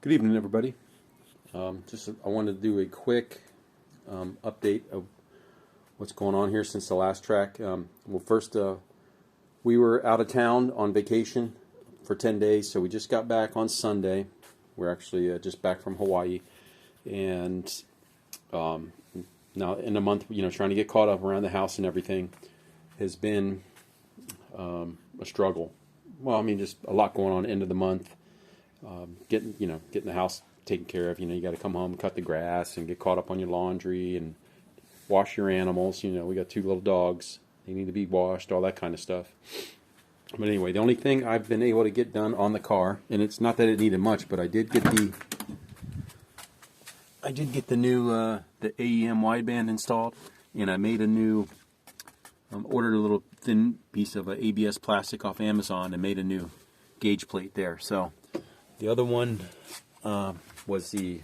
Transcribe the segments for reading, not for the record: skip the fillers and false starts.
Good evening, everybody. I wanted to do a quick update of what's going on here since the last track. Well, first, we were out of town on vacation for 10 days, so we just got back on Sunday. We're actually just back from Hawaii, and now in a month, trying to get caught up around the house and everything has been a struggle. Well, I mean, just a lot going on end of the month. Getting the house taken care of. You got to come home, cut the grass, and get caught up on your laundry and wash your animals. We got 2 little dogs; they need to be washed, all that kind of stuff. But anyway, the only thing I've been able to get done on the car, and it's not that it needed much, but I did get the new the AEM wideband installed, and I made a new ordered a little thin piece of ABS plastic off Amazon and made a new gauge plate there. So. The other one was the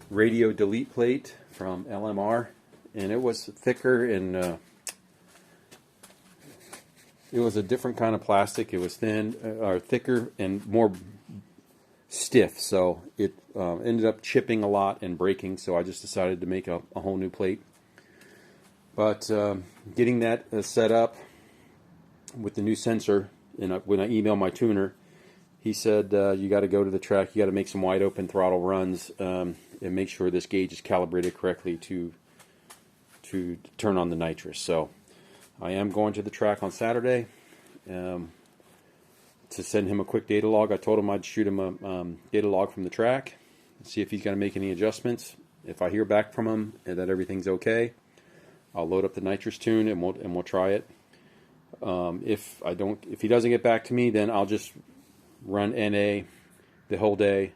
radio delete plate from LMR, and it was thicker and it was a different kind of plastic. It was thin, or thicker and more stiff, so it ended up chipping a lot and breaking, so I just decided to make a whole new plate. But getting that set up with the new sensor, and when I emailed my tuner, he said, you got to go to the track, you got to make some wide open throttle runs and make sure this gauge is calibrated correctly to turn on the nitrous. So I am going to the track on Saturday to send him a quick data log. I told him I'd shoot him a data log from the track and see if he's going to make any adjustments. If I hear back from him and that everything's okay, I'll load up the nitrous tune and we'll try it. If he doesn't get back to me, then I'll just run NA the whole day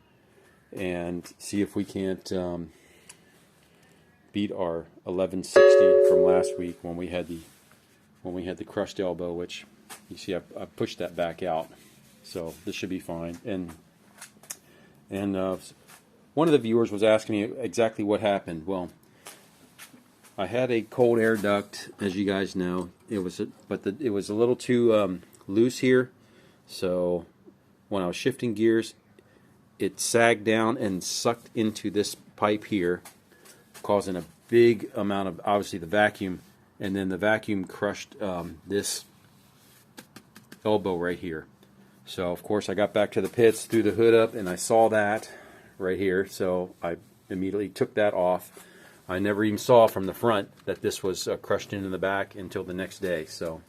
and see if we can't beat our 1160 from last week when we had the crushed elbow, which you see I pushed that back out, so this should be fine. And one of the viewers was asking me exactly what happened. Well, I had a cold air duct, as you guys know. It was a little too loose here, so when I was shifting gears, it sagged down and sucked into this pipe here, causing a big amount of, obviously, the vacuum, and then the vacuum crushed this elbow right here. So, of course, I got back to the pits, threw the hood up, and I saw that right here, so I immediately took that off. I never even saw from the front that this was crushed into the back until the next day. So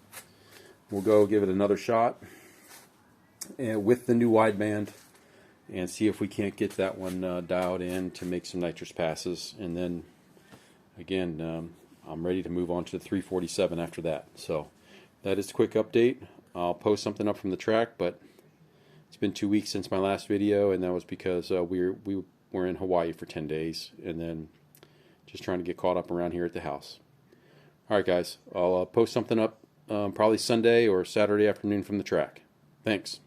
we'll go give it another shot with the new wideband and see if we can't get that one dialed in to make some nitrous passes. And then again, I'm ready to move on to the 347 after that. So that is the quick update. I'll post something up from the track, but it's been 2 weeks since my last video, and that was because we were in Hawaii for 10 days and then just trying to get caught up around here at the house. Alright guys, I'll post something up probably Sunday or Saturday afternoon from the track. Thanks.